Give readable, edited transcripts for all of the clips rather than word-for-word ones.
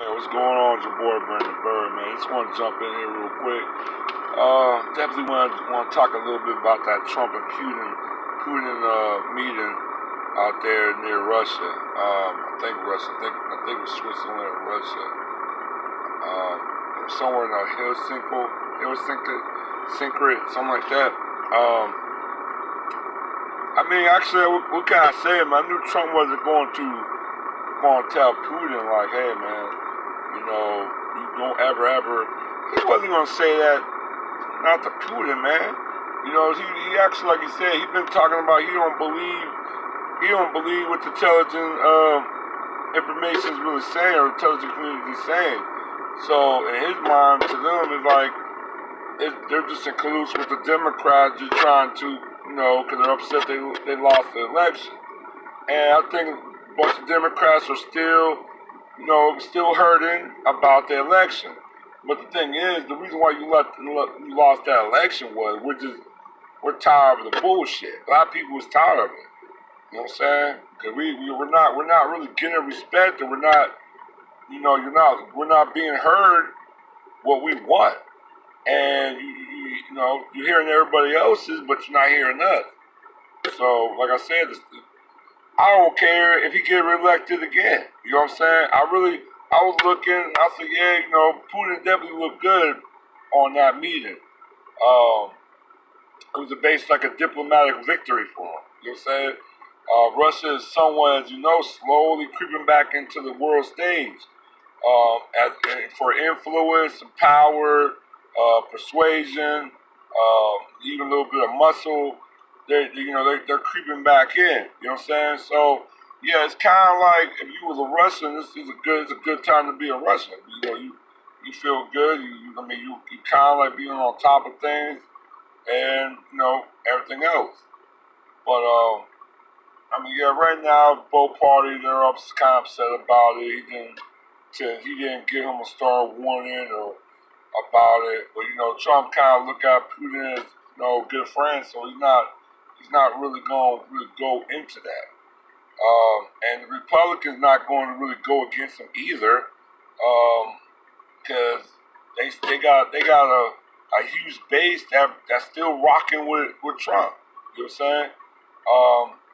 Hey, what's going on? It's your boy Brandon Bird, man. Just want to jump in here real quick. Definitely want to talk a little bit about that Trump and Putin meeting out there near Russia. I think Russia. I think it was Switzerland or Russia. Somewhere in Helsinki, something like that. I mean, actually, what can I say, man? I knew Trump wasn't going to tell Putin like, hey, man, you don't ever. He wasn't gonna say that, not to Putin, man. He actually, like he said, he been talking about he don't believe what the intelligence information is really saying or the intelligence community is saying. So in his mind, to them, it's like they're just in cahoots with the Democrats, just trying to, because they're upset they lost the election. And I think a bunch of Democrats are still hurting about the election. But the thing is, the reason why you lost that election was we're tired of the bullshit. A lot of people was tired of it. You know what I'm saying? Because we're not really getting respect, and we're not being heard what we want. And you're hearing everybody else's, but you're not hearing us. So, like I said, I don't care if he get reelected again. You know what I'm saying? I was looking, I said, yeah, Putin definitely looked good on that meeting. It was based like a diplomatic victory for him. You know what I'm saying? Russia is somewhat, as you know, slowly creeping back into the world stage for influence and power, persuasion, even a little bit of muscle. They're creeping back in. You know what I'm saying? So yeah, it's kind of like if you was a Russian, it's a good time to be a Russian. You feel good. You kind of like being on top of things, and everything else. But yeah, right now both parties are kind of upset about it. He didn't give him a star warning or about it. But Trump kind of look at Putin as good friend, so he's not really going to really go into that. And the Republicans not going to really go against him either, because they got a huge base that's still rocking with Trump. You know what I'm saying?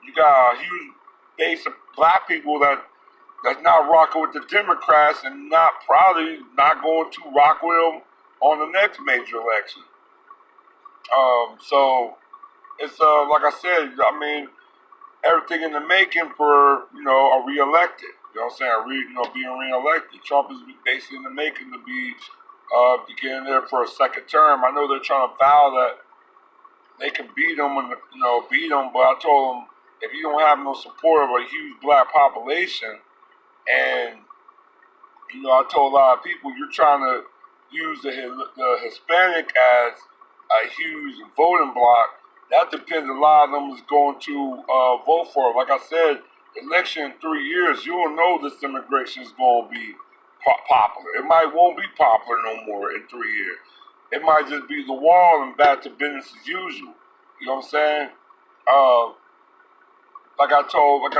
You got a huge base of black people that's not rocking with the Democrats and probably not going to rock with them on the next major election. So it's like I said, I mean, everything in the making for a re-elected. You know what I'm saying? Being re-elected. Trump is basically in the making to get in there for a second term. I know they're trying to vow that they can beat him but I told them if you don't have no support of a huge black population, and I told a lot of people you're trying to use the Hispanic as a huge voting block. That depends. A lot of them is going to vote for it. Like I said, election in 3 years, you will know this immigration is going to be popular. It won't be popular no more in 3 years. It might just be the wall and back to business as usual. You know what I'm saying? Like I told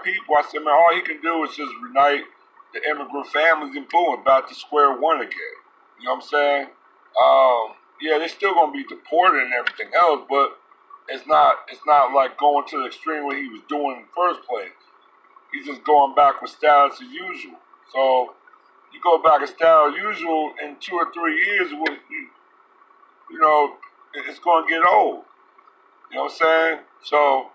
people, I said, man, all he can do is just unite the immigrant families and boom, back to square one again. You know what I'm saying? Yeah, they're still gonna be deported and everything else, but it's not like going to the extreme what he was doing in the first place. He's just going back with status as usual. So you go back to status as usual in 2 or 3 years, it's gonna get old. You know what I'm saying? So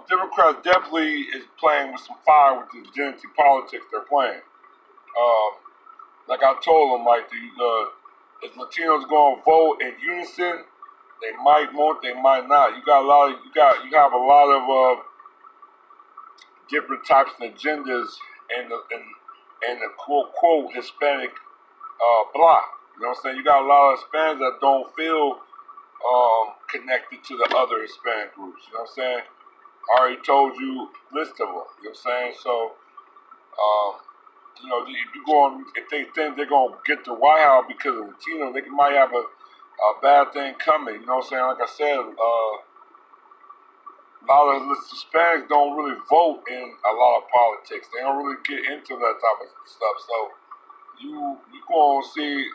Democrats definitely is playing with some fire with this identity politics they're playing. Like I told them, like if Latinos going to vote in unison, they might won't, they might not. You have a lot of different types of agendas in the quote Hispanic bloc. You know what I'm saying? You got a lot of Hispanics that don't feel connected to the other Hispanic groups. You know what I'm saying? I already told you list of them. You know what I'm saying? So, if they think they're going to get the White House because of Latino, they might have a bad thing coming. You know what I'm saying? Like I said, a lot of the Hispanics don't really vote in a lot of politics. They don't really get into that type of stuff. So you gonna see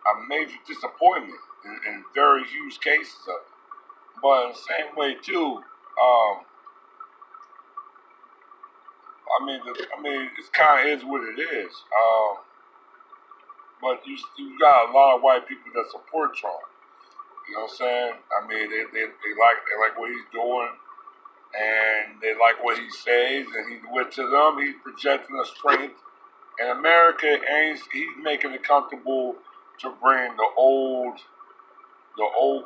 a major disappointment in very huge cases of it. But in the same way too, it's kind of is what it is. But you got a lot of white people that support Trump. You know what I'm saying? I mean, they like what he's doing, and they like what he says, and he went to them. He's projecting a strength in America, and he's making it comfortable to bring the old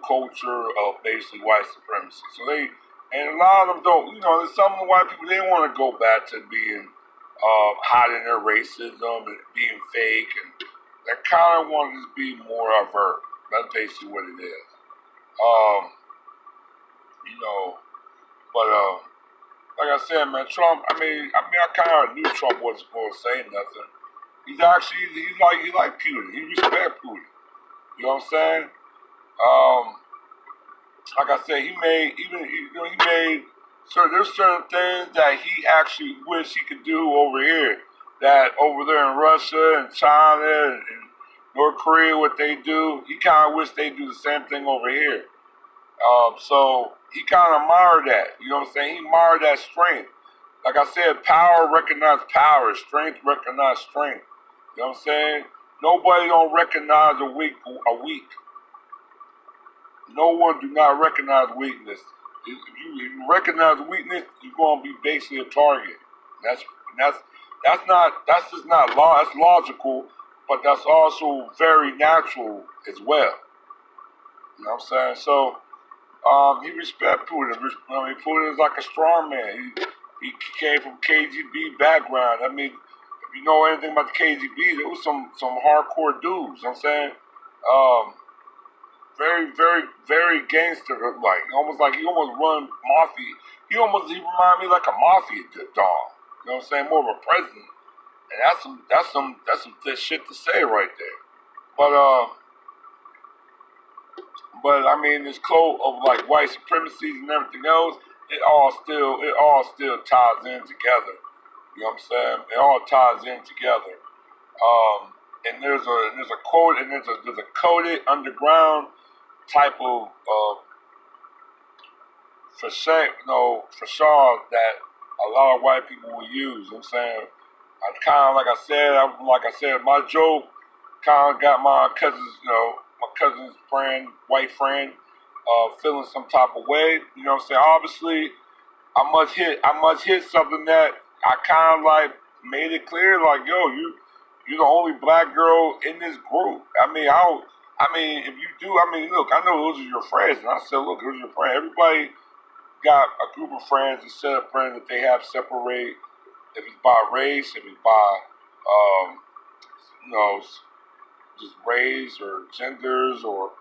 culture of basically white supremacy. So and a lot of them don't. You know, some of the white people they want to go back to being hiding their racism and being fake, and they kind of want to just be more overt. That's basically what it is. You know, but like I said, man, Trump. I kind of knew Trump wasn't going to say nothing. He's like Putin. He respects Putin. You know what I'm saying? Like I said, he made there's certain things that he actually wish he could do over here. That over there in Russia and China and North Korea, what they do, he kind of wish they do the same thing over here. So he kind of admired that. You know what I'm saying? He admired that strength. Like I said, power recognizes power. Strength recognizes strength. You know what I'm saying? Nobody don't recognize a weak. No one do not recognize weakness. If you recognize weakness, you're going to be basically a target. That's just not law. That's logical, but that's also very natural as well. You know what I'm saying? So he respect Putin. Putin is like a strong man. He came from KGB background. I mean, if you know anything about the KGB, there was some hardcore dudes. You know what I'm saying? Very, very, very gangster like. He almost run mafia. He remind me like a mafia dog. You know what I'm saying? More of a president. And that's some good shit to say right there. But I mean this code of like white supremacies and everything else, it all still ties in together. You know what I'm saying? It all ties in together. And there's a code and there's a coded underground type of facade that a lot of white people will use. You know what I'm saying? I kind of like I said, my joke kind of got my cousin's friend, white friend, feeling some type of way. You know what I'm saying? Obviously, I must hit something that I kind of like made it clear, like, yo, you're the only black girl in this group. If you do, look, I know those are your friends. And I said, look, those are your friends. Everybody got a group of friends, a set of friends that they have separate. If it's by race, if it's by, just race or genders or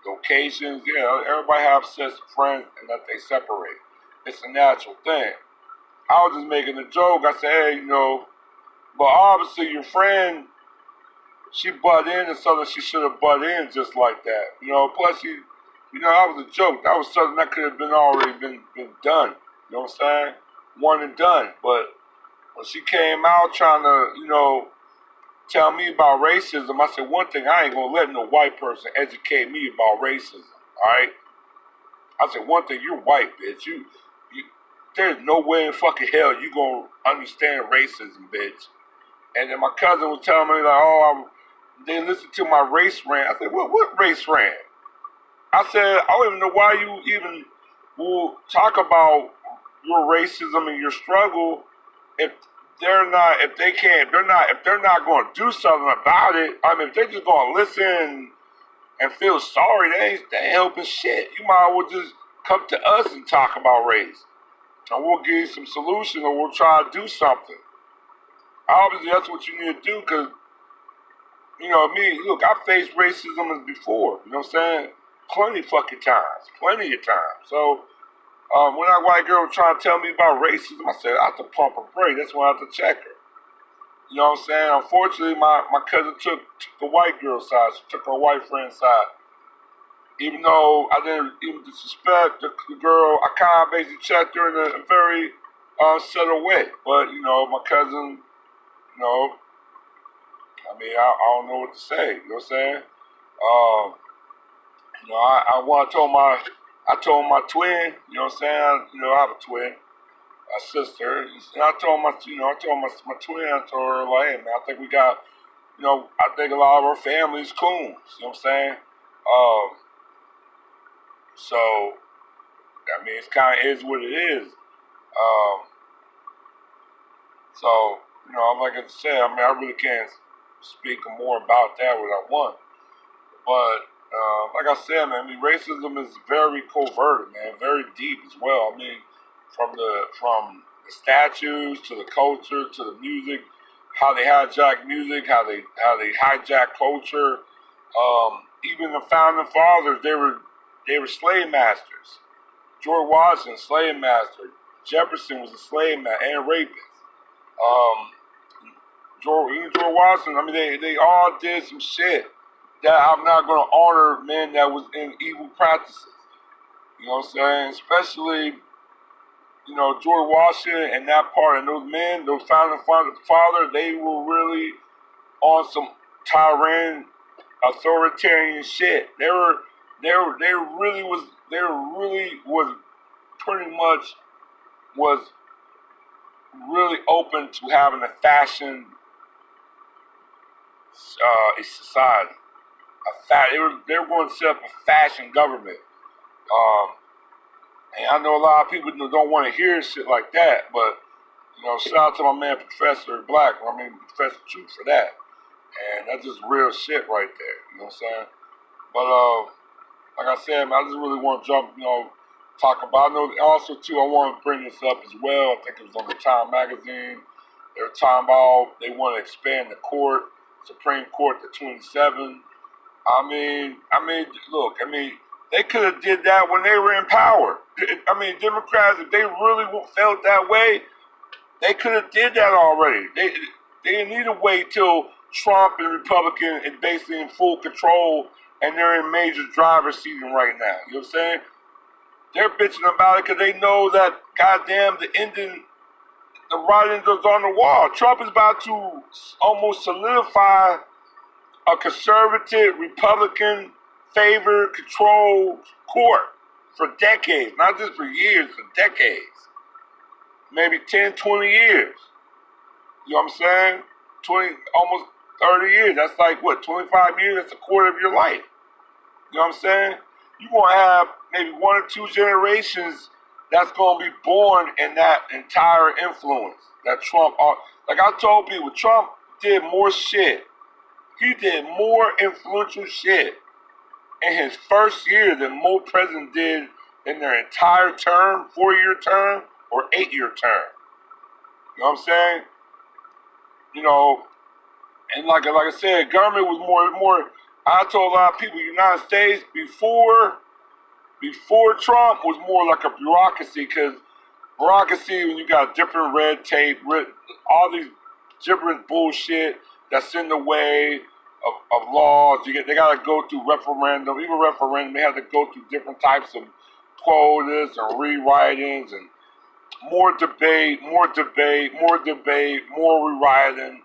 locations. Yeah, everybody have sets of friends and that they separate. It's a natural thing. I was just making a joke. I said, hey, but obviously your friend, she butt in and something she should have butt in just like that. Plus that was a joke. That was something that could have already been done. You know what I'm saying? One and done. But when she came out trying to, tell me about racism, I said, one thing, I ain't gonna let no white person educate me about racism. Alright? I said, one thing, you're white, bitch. You there's no way in fucking hell you gonna understand racism, bitch. And then my cousin was telling me like, they listened to my race rant. I said, what race rant? I said, I don't even know why you even will talk about your racism and your struggle if they're not going to do something about it. If they're just going to listen and feel sorry, they ain't helping shit. You might as well just come to us and talk about race. And we'll give you some solutions or we'll try to do something. Obviously, that's what you need to do because, look, I faced racism as before. You know what I'm saying? Plenty of times. So, when that white girl was trying to tell me about racism, I said, I have to pump her brake. That's when I have to check her. You know what I'm saying? Unfortunately, my cousin took the white girl's side. She took her white friend's side. Even though I didn't even disrespect the girl, I kind of basically checked her in a very subtle way. But, my cousin, I don't know what to say. You know what I'm saying? I told my twin, you know what I'm saying? I have a twin, a sister, and I told my twin, I told her, like, hey, man, I think we got, I think a lot of our family's coons, you know what I'm saying? Um, so, it's kind of is what it is. Um, so, like I said, I really can't speak more about that what I want. But like I said, man, racism is very covert, man, very deep as well. From the statues to the culture to the music, how they hijack music, how they hijack culture. Even the founding fathers, they were slave masters. George Washington, slave master. Jefferson was a slave master and rapist. Um, George Washington, they all did some shit that I'm not going to honor men that was in evil practices. You know what I'm saying? Especially, George Washington and that part, and those men, those founding fathers, they were really on some tyrant, authoritarian shit. They really was pretty much was really open to having a fashion a society. They were going to set up a fashion government. Um, and I know a lot of people don't want to hear shit like that, but shout out to my man Professor Black, Professor Truth for that. And that's just real shit right there. You know what I'm saying? But like I said, man, I just really want to talk about. I know also too. I want to bring this up as well. I think it was on the Time magazine. They were talking about they want to expand the Supreme Court to 27. Look, they could have did that when they were in power. Democrats, if they really felt that way, they could have did that already. They didn't need to wait till Trump and Republican is basically in full control and they're in major driver's seat right now. You know what I'm saying? They're bitching about it because they know that, goddamn, the writing is on the wall. Trump is about to almost solidify a conservative, Republican, favored, controlled court for decades. Not just for years, for decades. Maybe 10, 20 years. You know what I'm saying? Almost 30 years. That's like, 25 years? That's a quarter of your life. You know what I'm saying? You're going to have maybe 1 or 2 generations that's going to be born in that entire influence that Trump, like I told people, Trump did more shit. He did more influential shit in his first year than most presidents did in their entire term, 4-year term, or 8-year term. You know what I'm saying? And like I said, government was more. I told a lot of people, the United States before Trump was more like a bureaucracy, because bureaucracy, when you got different red tape, all these different bullshit that's in the way of laws. They got to go through referendum. Even referendum, they have to go through different types of quotas and rewritings and more debate, more rewriting.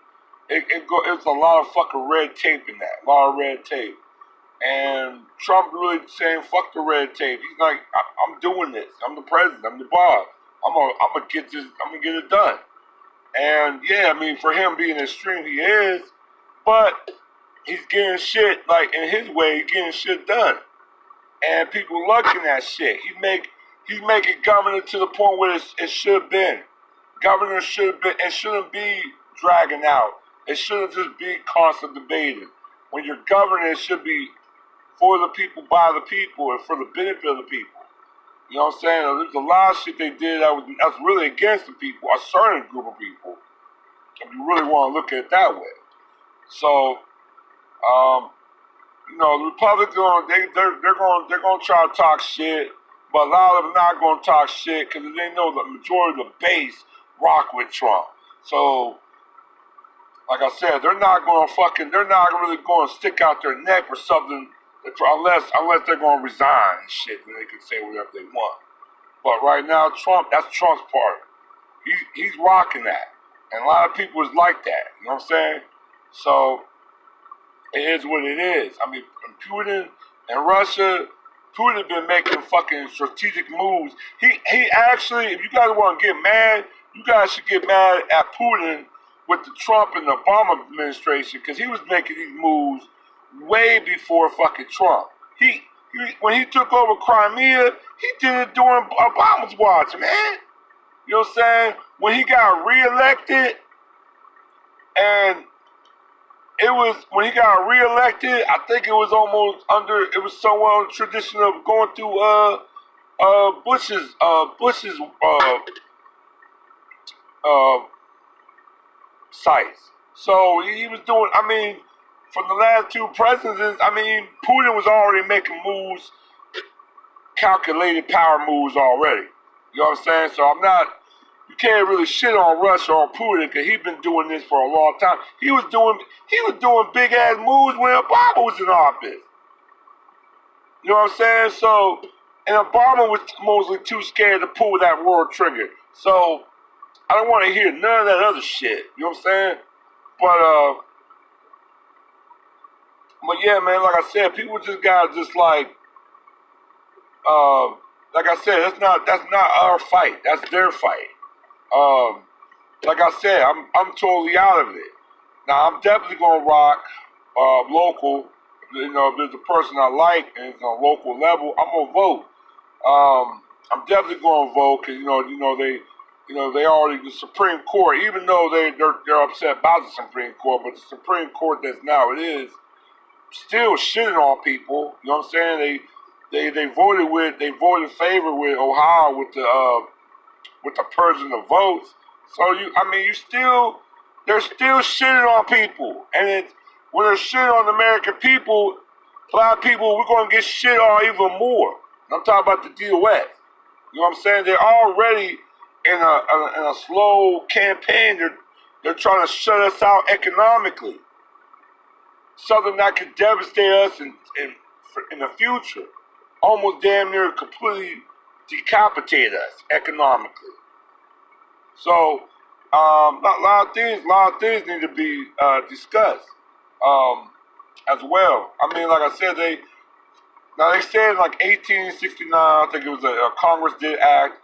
It's a lot of fucking red tape in that. A lot of red tape. And Trump really saying, fuck the red tape. He's like, I'm doing this. I'm the president. I'm the boss. I'm gonna get this. I'm gonna get it done. And yeah, for him being extreme, he is. But he's getting shit, like, in his way, he's getting shit done. And people liking that shit. He's making government to the point where it should have been. Governor should have been, it shouldn't be dragging out. It shouldn't just be constant debating. When you're governing, it should be for the people, by the people, and for the benefit of the people. You know what I'm saying? There's a lot of shit they did that's really against the people, a certain group of people, if you really want to look at it that way. So, the Republicans, they're going to try to talk shit, but a lot of them not going to talk shit because they know the majority of the base rock with Trump. So, like I said, they're not really going to stick out their neck for something Unless they're gonna resign and shit, then they can say whatever they want. But right now, that's Trump's party. He's rocking that, and a lot of people is like that. You know what I'm saying? So it is what it is. I mean, Putin and Russia, Putin been making fucking strategic moves. He actually, if you guys want to get mad, you guys should get mad at Putin with the Trump and the Obama administration, because he was making these moves way before fucking Trump. When he took over Crimea, he did it during Obama's watch, man. You know what I'm saying? When he got reelected, and when he got reelected, I think it was almost it was somewhere on the tradition of going through Bush's sites. So he was doing, I mean, from the last two presidents, I mean, Putin was already making moves, calculated power moves already. You know what I'm saying? So you can't really shit on Russia or Putin, because he's been doing this for a long time. He was doing big ass moves when Obama was in office. You know what I'm saying? So, and Obama was mostly too scared to pull that world trigger. So I don't want to hear none of that other shit. You know what I'm saying? But yeah, man, like I said, people just gotta just like I said, that's not our fight. That's their fight. Like I said, I'm totally out of it. Now I'm definitely gonna rock local. You know, if there's a person I like and it's on a local level, I'm gonna vote. I'm definitely gonna vote, because they already, the Supreme Court, even though they're upset about the Supreme Court, but the Supreme Court that's now it is still shitting on people. You know what I'm saying? They voted favor with Ohio with the purging of votes. So they're still shitting on people, and when they're shitting on the American people, a lot of people, we're gonna get shit on even more. I'm talking about the DOS. You know what I'm saying? They're already in a slow campaign. They're trying to shut us out economically. Something that could devastate us in the future. Almost damn near completely decapitate us economically. So a lot of things need to be discussed as well. I mean, like I said, they said in like 1869, I think it was Congress did act,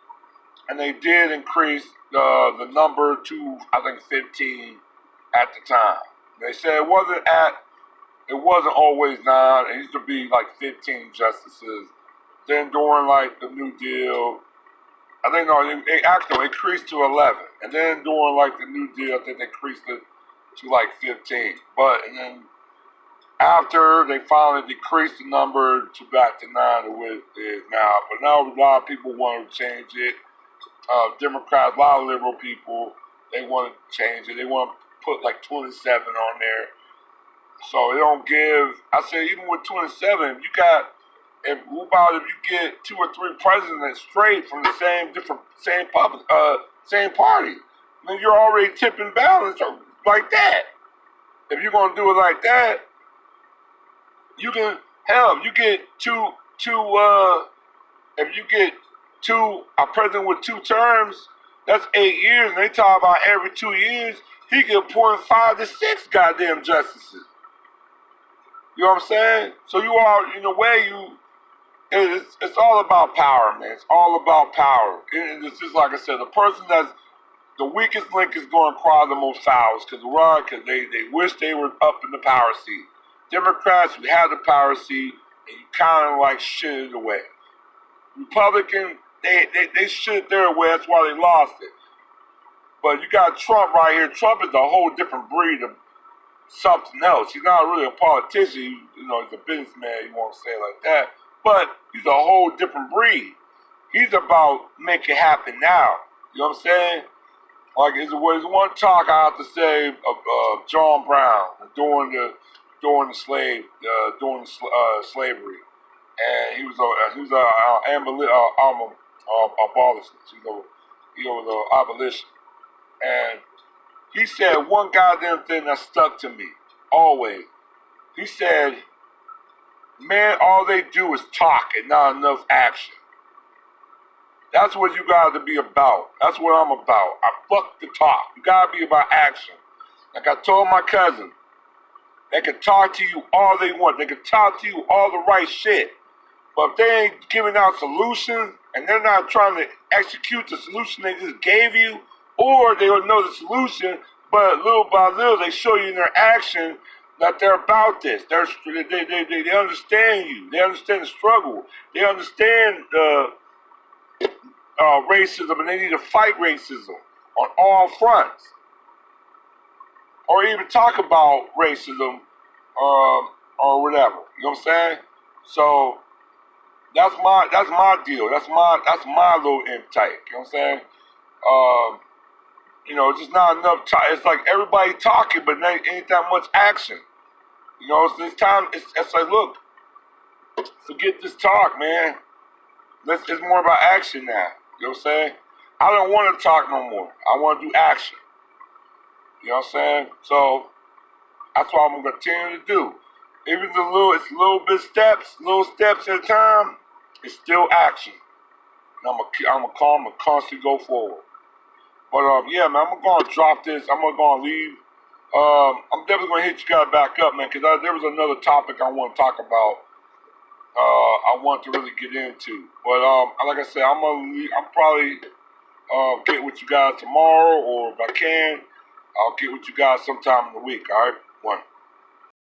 and they did increase the number to, I think, 15 at the time. They said it wasn't always 9. It used to be like 15 justices. Then during like the New Deal, I think they actually increased to 11. And then during like the New Deal, I think they increased it to like 15. And then after they finally decreased the number to back to 9 to what it is now. But now a lot of people want to change it. Democrats, a lot of liberal people, they want to change it. They want to put like 27 on there. So they don't give. I say even with 27, if you get 2 or 3 presidents straight from the same party, then you're already tipping balance like that. If you're gonna do it like that, you can you get if you get a president with 2 terms, that's 8 years, and they talk about every 2 years he can appoint 5 to 6 goddamn justices. You know what I'm saying? So you are, in a way, it's all about power, man. It's all about power. It's just like I said, the person that's the weakest link is going to cry the most fouls. Because they wish they were up in the power seat. Democrats, you have the power seat, and you kind of like shit it away. Republican, they shit their way. That's why they lost it. But you got Trump right here. Trump is a whole different breed of something else. He's not really a politician. He's a businessman. You want to say it like that. But he's a whole different breed. He's about make it happen now. You know what I'm saying? Like, there's one talk I have to say of John Brown during slavery, and he was a abolitionist. He was an abolition, and he said one goddamn thing that stuck to me always. He said, Man, all they do is talk and not enough action. That's what you gotta be about. That's what I'm about. I fuck the talk. You gotta be about action. Like I told my cousin, they can talk to you all they want. They can talk to you all the right shit. But if they ain't giving out solutions and they're not trying to execute the solution they just gave you, or they don't know the solution, but little by little they show you in their action that they're about this. They understand you. They understand the struggle. They understand racism, and they need to fight racism on all fronts, or even talk about racism, or whatever. You know what I'm saying? So that's my deal. That's my little intake. You know what I'm saying? Just not enough time. It's like everybody talking, but ain't that much action. You know, it's this time. It's like, look, forget this talk, man. It's more about action now. You know what I'm saying? I don't want to talk no more. I want to do action. You know what I'm saying? So that's what I'm gonna continue to do. Even it's little steps at a time. It's still action. And I'm gonna constantly go forward. But yeah, man, I'm gonna drop this. I'm gonna leave. I'm definitely gonna hit you guys back up, man, because there was another topic I want to talk about. I want to really get into. But like I said, I'm probably get with you guys tomorrow, or if I can, I'll get with you guys sometime in the week. All right, one.